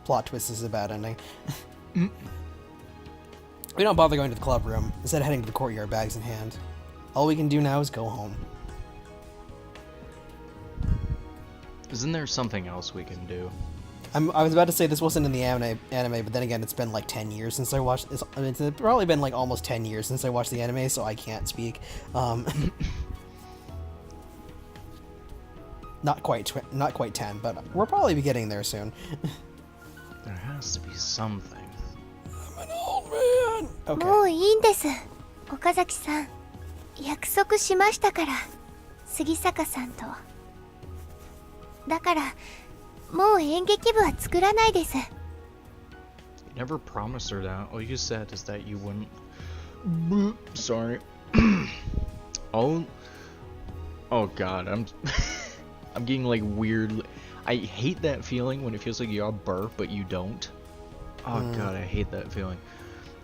plot twist is a bad ending. We don't bother going to the club room, instead heading to the courtyard, bags in hand. All we can do now is go home. Isn't there something else we can do? I was about to say this wasn't in the anime, but then again, it's been like 10 years since I watched this. I mean, it's probably been like almost 10 years since I watched the anime, so I can't speak. Not quite 10, but we'll probably be getting there soon. There has to be something. I'm an old man. Okay. もういいんです。岡崎さん、約束しましたから、杉坂さんと。だから、もう演劇部は作らないです。You never promised her that. All you said is that you wouldn't. Sorry. Oh God, I'm getting like weird. I hate that feeling when it feels like you have burp but you don't. Oh God, I hate that feeling.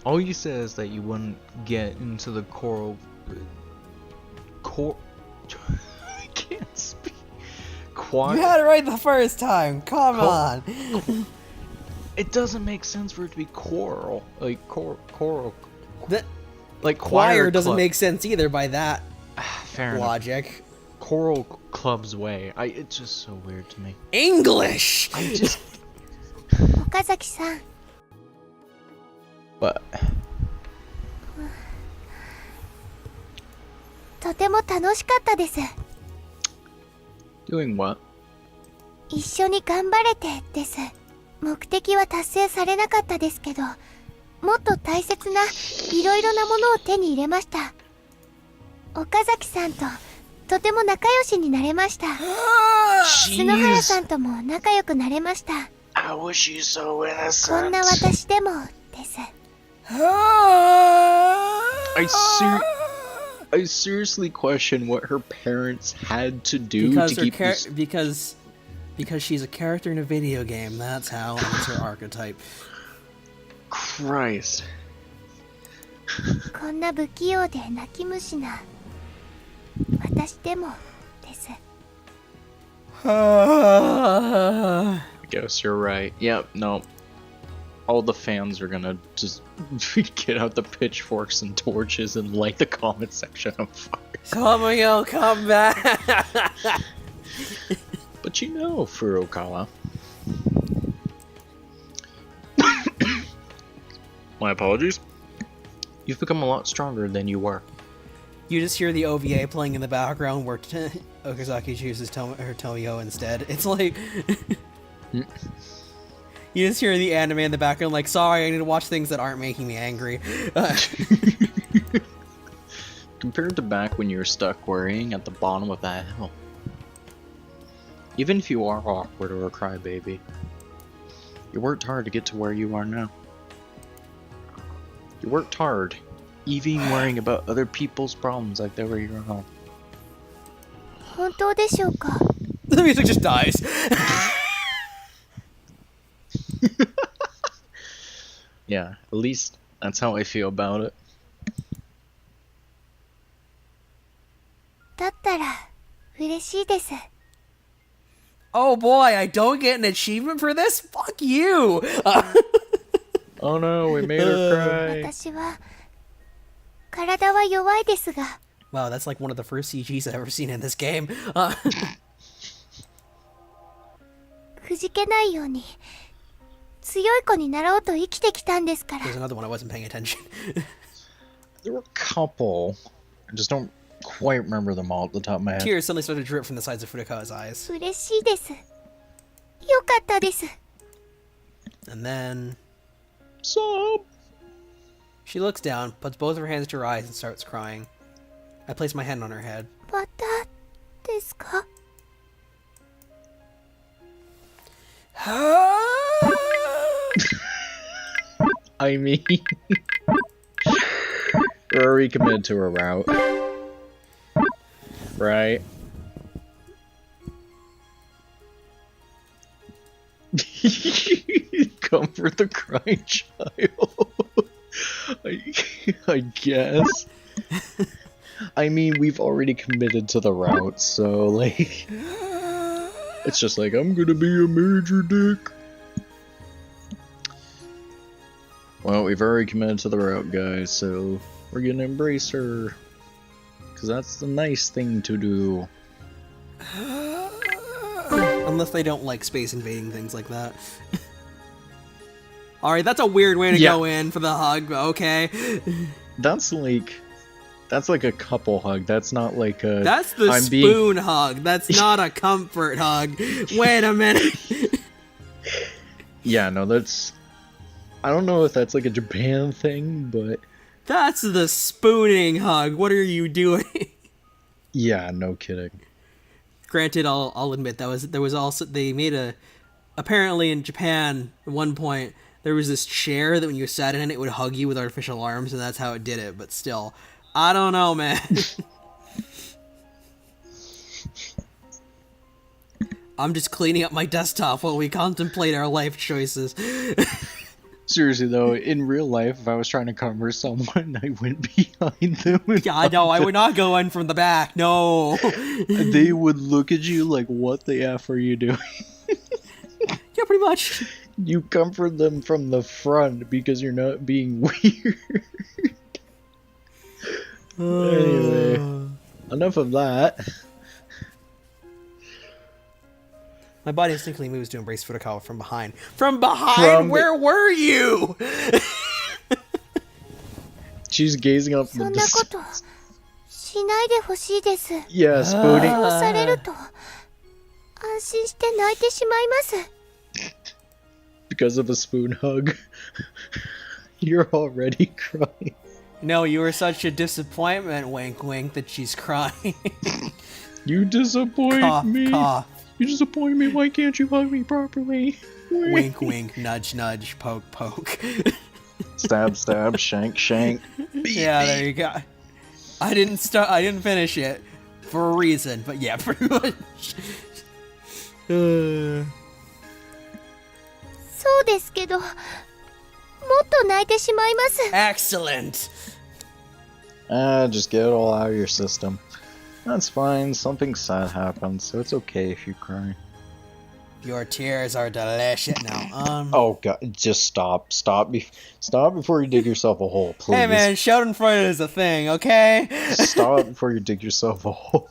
All you said is that you wouldn't get into the I can't speak. You had it right the first time. Come on. It doesn't make sense for it to be choral. Like choral. That Like choir doesn't make sense either by that fair logic. Enough. Choral club's way. It's just so weird to me. English. I just. 岡崎さん。But. とても楽しかったです。 Doing what? 一緒に頑張れてです。目的は達成されなかったですけど、もっと大切ないろいろなものを手に入れました。岡崎さんととても仲良しになれました。篠原さんとも仲良くなれました。I wish you so innocent. こんな私でもです。I seriously question what her parents had to do to keep because she's a character in a video game. That's how. That's her archetype. Christ. こんな不器用で泣き虫な私でもです。I guess you're right. Yep, no. All the fans are gonna just get out the pitchforks and torches and light the comment section on fire. Kamio, come back! But you know, Furukawa. My apologies. You've become a lot stronger than you were. You just hear the OVA playing in the background where Okazaki chooses her Tomio instead. It's like... You just hear the anime in the background like, sorry, I need to watch things that aren't making me angry. Compared to back when you were stuck worrying at the bottom of that hill. Even if you are awkward or a crybaby, you worked hard to get to where you are now. You worked hard, even worrying about other people's problems like they were your own. 本当でしょうか? The music just dies. Yeah, at least that's how I feel about it. だったら嬉しいです。 Oh boy, I don't get an achievement for this? Fuck you! Oh no, we made her cry. 私は体は弱いですが。 Wow, that's like one of the first CGs I've ever seen in this game. くじけないように強い子になろうと生きてきたんですから。 There's another one I wasn't paying attention. There were a couple. I just don't quite remember them all at the top of my head. Tears suddenly started to drip from the sides of Furukawa's eyes. 嬉しいです。よかったです。 And then... Sob! She looks down, puts both of her hands to her eyes, and starts crying. I place my hand on her head. またですか? I mean... We're already committed to a route. Right? Comfort the crying child. I guess. I mean, we've already committed to the route, so, like... It's just like, I'm gonna be a major dick. Well, we've already committed to the route, guys, so we're gonna embrace her. Because that's the nice thing to do. Unless they don't like space invading things like that. Alright, that's a weird way to go in for the hug, but okay. That's like a couple hug. That's not like a... That's the spoon hug. That's not a comfort hug. Wait a minute. Yeah, no, that's... I don't know if that's like a Japan thing, but... That's the spooning hug. What are you doing? Yeah, no kidding. Granted, I'll admit there was also they made a apparently in Japan at one point there was this chair that when you sat in it would hug you with artificial arms, and that's how it did it. But still, I don't know, man. I'm just cleaning up my desktop while we contemplate our life choices. Seriously though, in real life, if I was trying to cover someone, I went behind them. Yeah, no, I would not go in from the back. No. They would look at you like, "What the f are you doing?" Yeah, pretty much. You comfort them from the front because you're not being weird. Anyway, enough of that. My body instinctively moves to embrace Furukawa from behind. From behind? Where were you? She's gazing up from the Yeah, spooning. Because of a spoon hug. You're already crying. No, you were such a disappointment, wink wink, that she's crying. You disappoint cough, me. Cough. You disappoint me. Why can't you hug me properly? Wink, wink, nudge, nudge, poke, poke. Stab, stab, shank, shank. Yeah, there you go. I didn't finish it for a reason, but yeah, pretty much. Excellent. Just get it all out of your system. That's fine. Something sad happened, so it's okay if you cry. Your tears are delicious. Now, Oh god, just stop. Stop before you dig yourself a hole, please. Hey man, Schadenfreude is a thing, okay? Stop before you dig yourself a hole.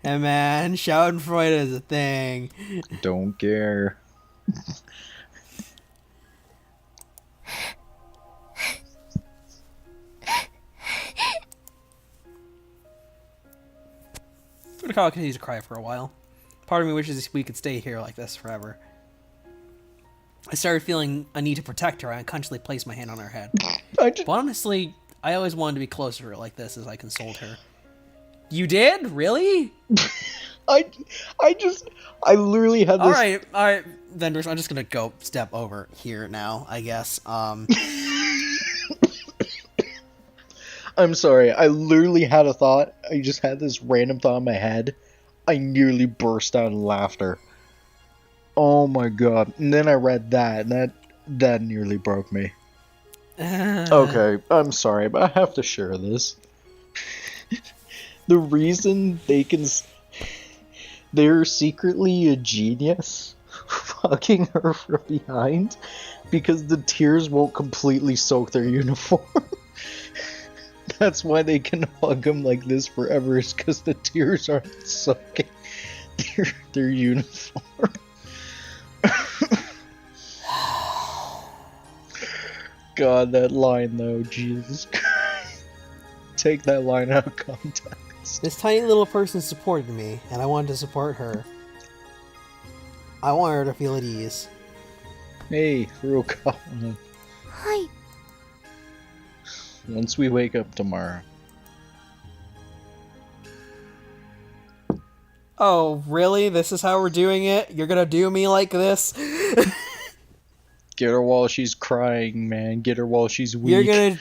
Hey man, Schadenfreude is a thing. Don't care. Furukawa continues to cry for a while. Part of me wishes we could stay here like this forever. I started feeling a need to protect her. I unconsciously placed my hand on her head. But honestly, I always wanted to be closer to her like this as I consoled her. You did? Really? I literally had this... Alright, vendors, I'm just gonna go step over here now, I guess. I'm sorry, I literally had a thought. I just had this random thought in my head. I nearly burst out in laughter. Oh my god. And then I read that, and that nearly broke me. Okay, I'm sorry, but I have to share this. The reason they're secretly a genius fucking her from behind because the tears won't completely soak their uniform. That's why they can hug them like this forever, is because the tears aren't soaking their uniform. God, that line though, Jesus Christ. Take that line out of context. This tiny little person supported me, and I wanted to support her. I want her to feel at ease. Hey, Furukawa. Hi. Once we wake up tomorrow. Oh, really? This is how we're doing it? You're gonna do me like this? Get her while she's crying, man. Get her while she's weak. You're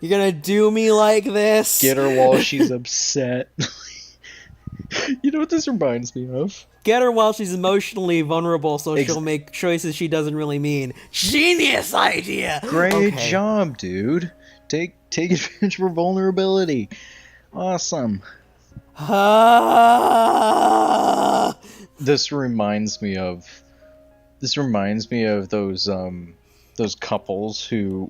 gonna do me like this? Get her while she's upset. You know what this reminds me of? Get her while she's emotionally vulnerable so she'll make choices she doesn't really mean. Genius idea! Great job, dude. Take advantage of her vulnerability. Awesome. This reminds me of those couples who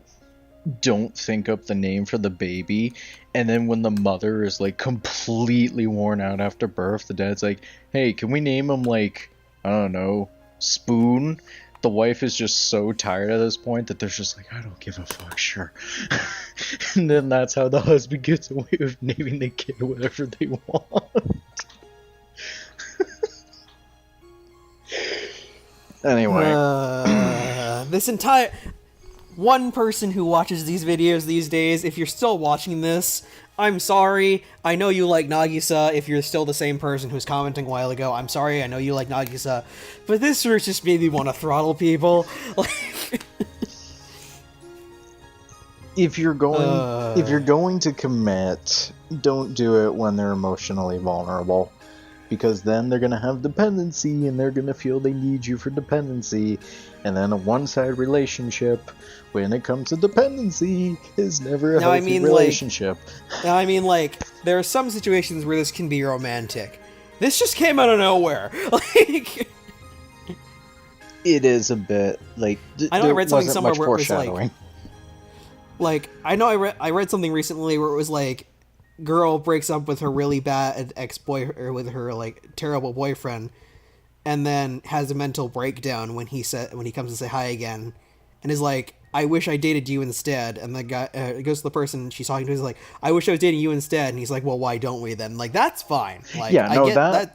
don't think up the name for the baby, and then when the mother is like completely worn out after birth, the dad's like, hey, can we name him like, I don't know, Spoon? The wife is just so tired at this point that they're just like, I don't give a fuck, sure. And then that's how the husband gets away with naming the kid whatever they want. Anyway. This entire... One person who watches these videos these days, if you're still watching this, I'm sorry. I know you like Nagisa. If you're still the same person who's commenting a while ago, I'm sorry. I know you like Nagisa. But this verse just made me want to throttle people. If you're going to commit, don't do it when they're emotionally vulnerable. Because then they're going to have dependency, and they're going to feel they need you for dependency. And then a one-sided relationship, when it comes to dependency, is never a healthy relationship. There are some situations where this can be romantic. This just came out of nowhere. It is a bit, like, I know I read something somewhere where it was I read something recently where it was like, girl breaks up with her really bad or with her like terrible boyfriend, and then has a mental breakdown when he comes to say hi again, and is like, I wish I dated you instead. And the guy goes to the person she's talking to, is like, I wish I was dating you instead. And he's like, well, why don't we then? Like, that's fine. Like, yeah, no,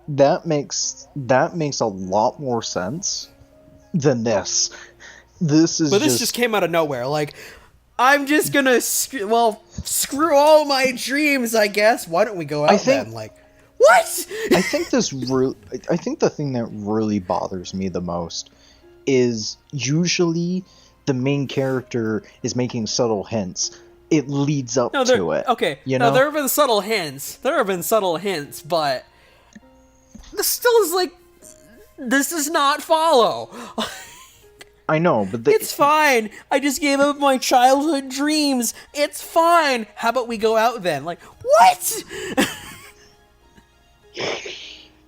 that makes a lot more sense than this. This just came out of nowhere. Like, I'm just gonna screw all my dreams, I guess. Why don't we go out then? Like, what? I think the thing that really bothers me the most is usually the main character is making subtle hints. It leads up to it. Okay, there have been subtle hints. But this still is like, this does not follow. I know, but it's fine. I just gave up my childhood dreams. It's fine. How about we go out then? Like, what?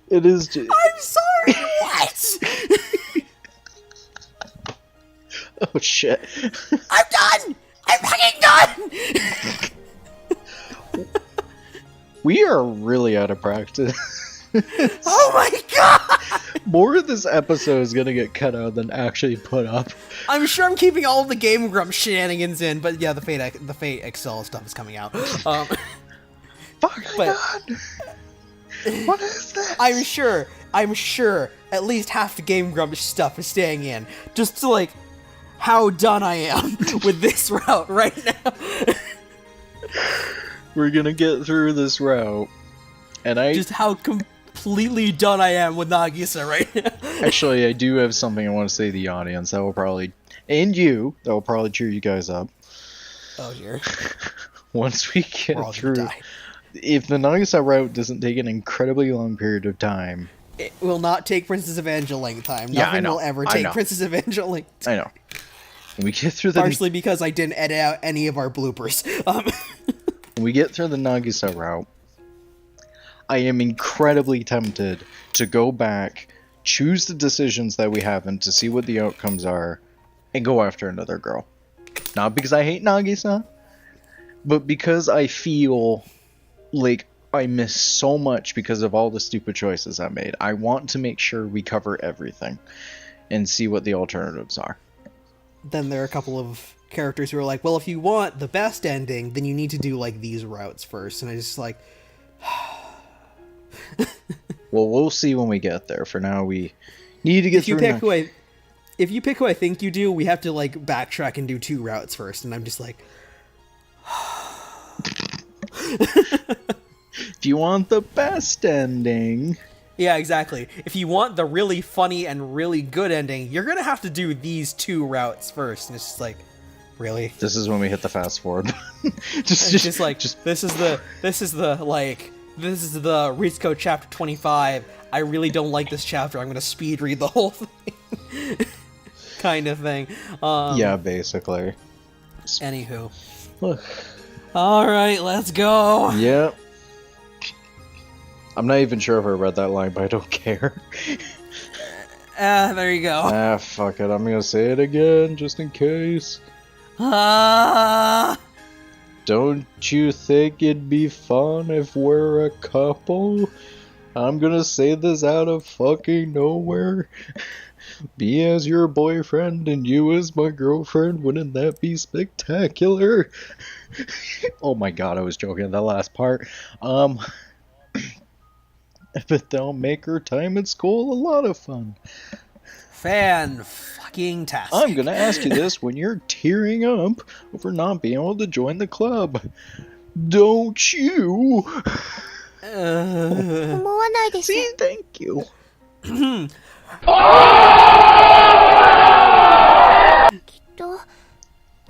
It is just... I'm sorry, what? Oh, shit. I'm done! I'm fucking done! We are really out of practice. Oh my god! More of this episode is gonna get cut out than actually put up. I'm sure I'm keeping all of the Game Grumps shenanigans in, but yeah, the Fate Excel stuff is coming out. Fuck, but what is this? I'm sure at least half the Game Grumps stuff is staying in, just to like how done I am with this route right now. We're gonna get through this route, and just how completely done I am with Nagisa right now. Actually, I do have something I want to say to the audience that will probably, and you, that will probably cheer you guys up. Oh dear. Once we get through, if the Nagisa route doesn't take an incredibly long period of time, it will not take Princess of Angel length time. Nothing will ever take Princess of Angel length time. I know. When we get through the partially because I didn't edit out any of our bloopers. When we get through the Nagisa route, I am incredibly tempted to go back, choose the decisions that we haven't to see what the outcomes are, and go after another girl. Not because I hate Nagisa, but because I feel like I miss so much because of all the stupid choices I made. I want to make sure we cover everything and see what the alternatives are. Then there are a couple of characters who are like, well, if you want the best ending, then you need to do like these routes first. And I just like... Well, we'll see when we get there. For now, we need to get through... If you pick who I think you do, we have to like backtrack and do 2 routes first. And I'm just like... If you want the best ending... Yeah, exactly. If you want the really funny and really good ending, you're gonna have to do these 2 routes first. And it's just like, really? This is when we hit the fast forward. This is the Rizko chapter 25. I really don't like this chapter. I'm gonna speed read the whole thing. Kind of thing. Yeah, basically. Anywho. Alright, let's go. Yep. I'm not even sure if I read that line, but I don't care. There you go. Fuck it. I'm gonna say it again, just in case. Don't you think it'd be fun if we're a couple? I'm gonna say this out of fucking nowhere. Me as your boyfriend and you as my girlfriend, wouldn't that be spectacular? Oh my god, I was joking at that last part. But they'll make her time at school a lot of fun. Fan-fucking-tastic. I'm gonna ask you this when you're tearing up over not being able to join the club. Don't you? 思わないです。 See, thank you. きっと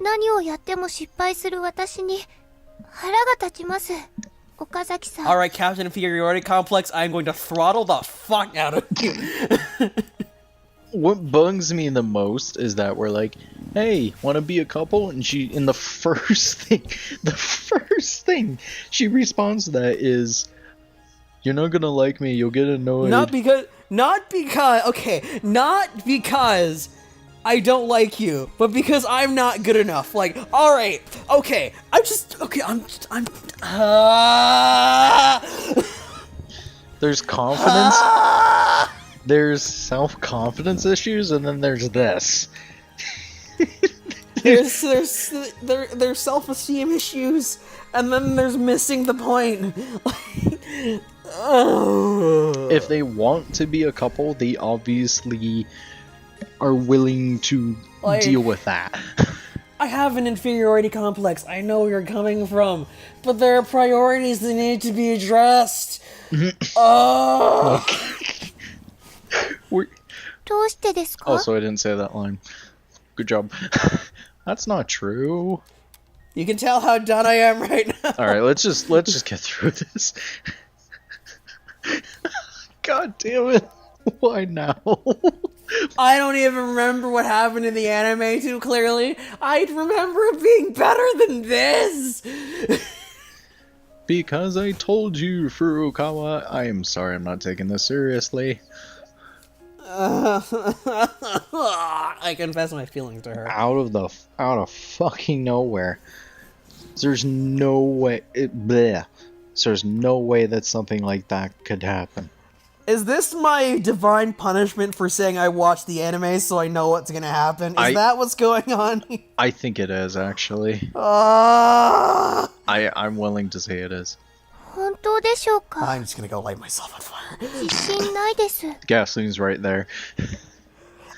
何をやっても失敗する私に腹が立ちます。岡崎さん。 Alright, Captain Inferiority Complex, I'm going to throttle the fuck out of you. What bugs me the most is that we're like, hey, wanna be a couple? And the first thing she responds to that is, you're not gonna like me, you'll get annoyed. Not because I don't like you, but because I'm not good enough. Like, alright, okay, There's confidence, there's self-confidence issues, and then there's this. there's self-esteem issues, and then there's missing the point. If they want to be a couple, they obviously are willing to deal with that. I have an inferiority complex. I know where you're coming from, but there are priorities that need to be addressed. Oh. どうしてですか? Also, I didn't say that line. Good job. That's not true. You can tell how done I am right now. All right, let's just get through this. God damn it! Why now? I don't even remember what happened in the anime too clearly. I remember it being better than this. Because I told you, Furukawa. I am sorry, I'm not taking this seriously. I confess my feelings to her. Out of fucking nowhere. There's no way. There's no way that something like that could happen. Is this my divine punishment for saying I watched the anime so I know what's gonna happen? Is that what's going on? I think it is, actually. I'm I'm willing to say it is. 本当でしょうか? just gonna go light myself on fire. 自信ないです。 Gasoline's right there.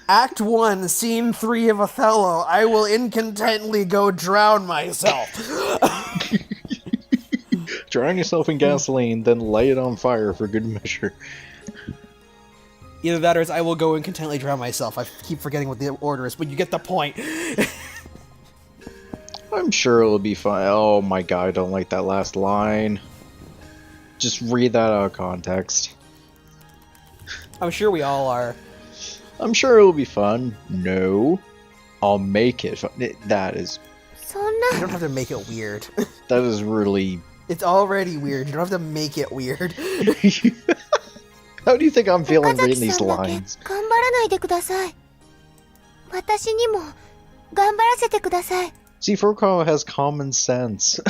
Act 1, Scene 3 of Othello. I will incontently go drown myself. Drown yourself in gasoline, then light it on fire for good measure. Either that or I will go incontently drown myself. I keep forgetting what the order is, but you get the point. I'm sure it'll be fine. Oh my god, I don't like that last line. Just read that out of context. I'm sure we all are. I'm sure it'll be fun. No. I'll make it fun. That is... そんな You don't have to make it weird. That is really... It's already weird. You don't have to make it weird. How do you think I'm feeling 岡 reading 崎 these さんだけ lines? 頑張らないでください。私にも頑張らせてください。 See, Furukawa has common sense.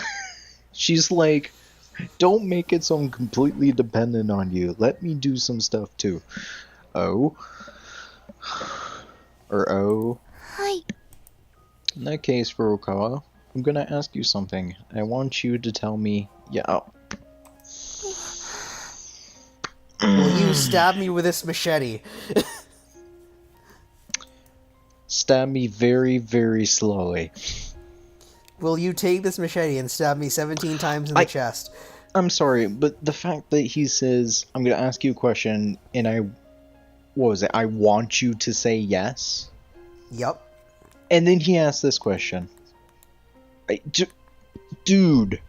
She's like, don't make it so I'm completely dependent on you. Let me do some stuff too. Oh. Or oh. はい。 In that case, Furukawa, I'm gonna ask you something. I want you to tell me... Yeah. Will you stab me with this machete? Stab me very, very slowly. Will you take this machete and stab me 17 times in the chest? I'm sorry, but the fact that he says, I'm gonna ask you a question, and what was it? I want you to say yes? Yup. And then he asks this question. Dude,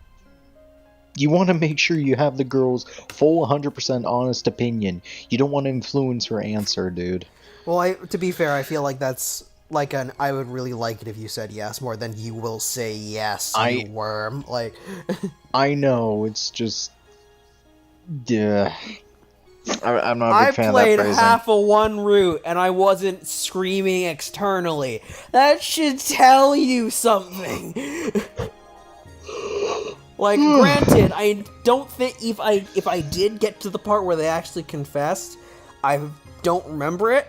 you want to make sure you have the girl's full 100% honest opinion. You don't want to influence her answer, dude. Well, to be fair, I feel like that's like I would really like it if you said yes more than you will say yes, you worm. Like, I know, it's just... Yeah. I'm not a I big fan of that played phrasing. half of one route and I wasn't screaming externally. That should tell you something. Like, granted, I don't think if I did get to the part where they actually confessed, I don't remember it.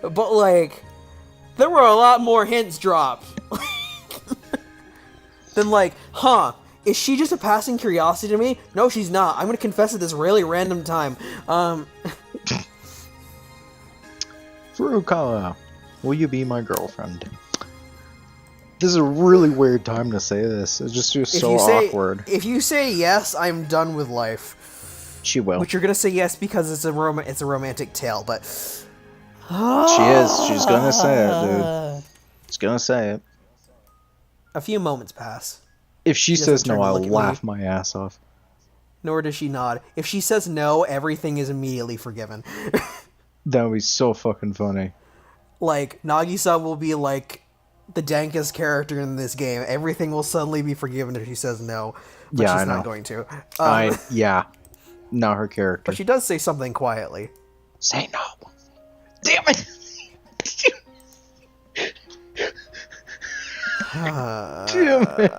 But like, there were a lot more hints dropped. Than like, huh, is she just a passing curiosity to me? No, she's not. I'm gonna confess at this really random time. Furukawa, will you be my girlfriend? This is a really weird time to say this. It's just so awkward. If you say yes, I'm done with life. She will. But you're gonna say yes because it's a romantic tale, but... She is. She's gonna say it, dude. She's gonna say it. A few moments pass. If she says no, I'll laugh me. my ass off. Nor does she nod. If she says no, everything is immediately forgiven. That would be so fucking funny. Like, Nagisa will be like the dankest character in this game. Everything will suddenly be forgiven if she says no. But Yeah, she's I know. not going to. Yeah. Not her character. But she does say something quietly. Say no. Damn it! Damn it.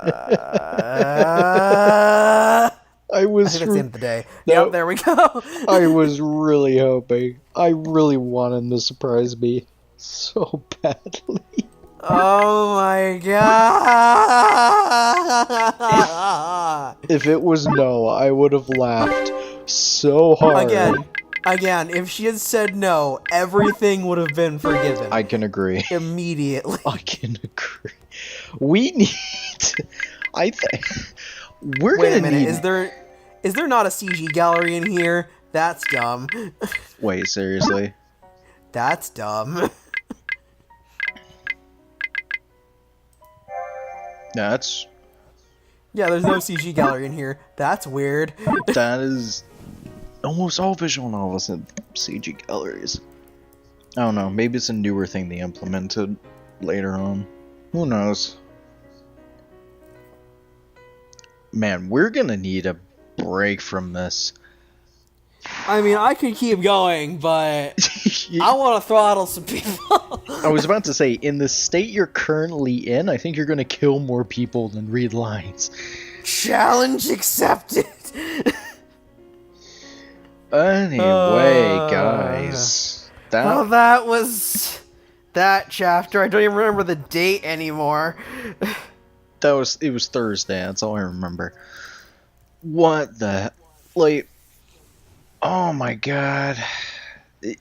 I think that's the end of the day. No. Yep, there we go. I was really hoping. I really wanted him to surprise me so badly. Oh my god! If it was no, I would have laughed so hard. Again, if she had said no, everything would have been forgiven. I can agree. Immediately. I can agree. We need... We're Wait gonna a minute, need... is there not a CG gallery in here? That's dumb. Wait, seriously? That's dumb. That's... Yeah, there's no CG gallery in here. That's weird. That is... Almost all visual novels have CG galleries. I don't know, maybe it's a newer thing they implemented later on. Who knows? Man, we're gonna need a break from this. I mean, I could keep going, but I want to throttle some people. I was about to say, in the state you're currently in, I think you're gonna kill more people than read lines. Challenge accepted. Anyway, guys, that was that chapter. I don't even remember the date anymore. it was Thursday. That's all I remember. What the oh my god! It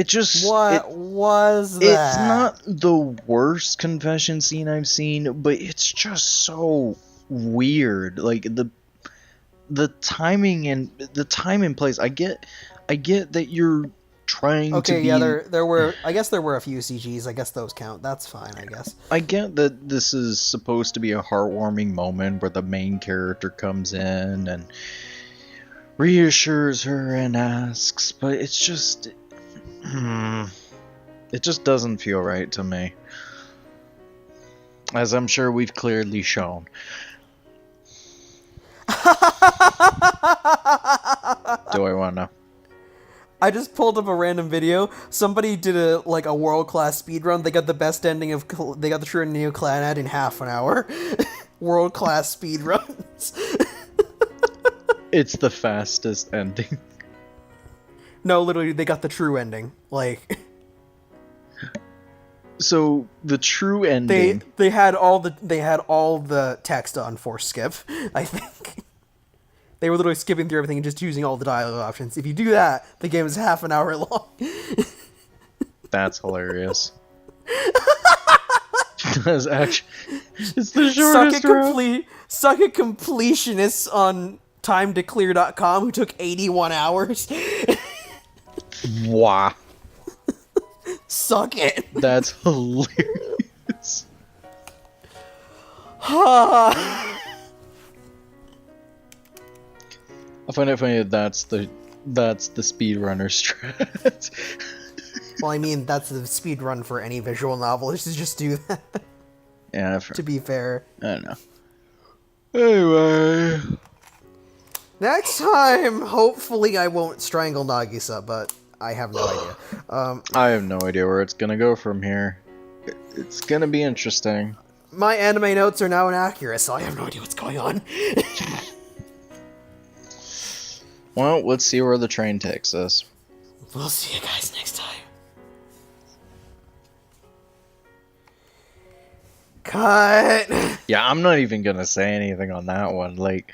just was that? It's not the worst confession scene I've seen, but it's just so weird. Like the timing and place. I get that you're trying to be... Okay, yeah, there were... I guess there were a few CGs. I guess those count. That's fine, I guess. I get that this is supposed to be a heartwarming moment where the main character comes in and reassures her and asks, but it's just... it just doesn't feel right to me. As I'm sure we've clearly shown. Do I want to know? I just pulled up a random video. Somebody did a world-class speedrun. They got the best ending of... They got the true ending of Clannad in half an hour. World-class speedruns. It's the fastest ending. No, literally, they got the true ending. Like... So, the true ending... They had all the text on force skip, I think. They were literally skipping through everything and just using all the dialogue options. If you do that, the game is half an hour long. That's hilarious. That's actually... It's the shortest route. Suck at completionists on timedeclear.com who took 81 hours. Wow. Suck it. That's hilarious. I find it funny that that's the speedrunner strat. Well, I mean, that's the speed run for any visual novel, is to just do that. Yeah, to be fair. I don't know. Anyway. Next time, hopefully I won't strangle Nagisa, but I have no idea. I have no idea where it's gonna go from here. It's gonna be interesting. My anime notes are now inaccurate, so I have no idea what's going on. Well, let's see where the train takes us. We'll see you guys next time. Cut! Yeah, I'm not even gonna say anything on that one. Like,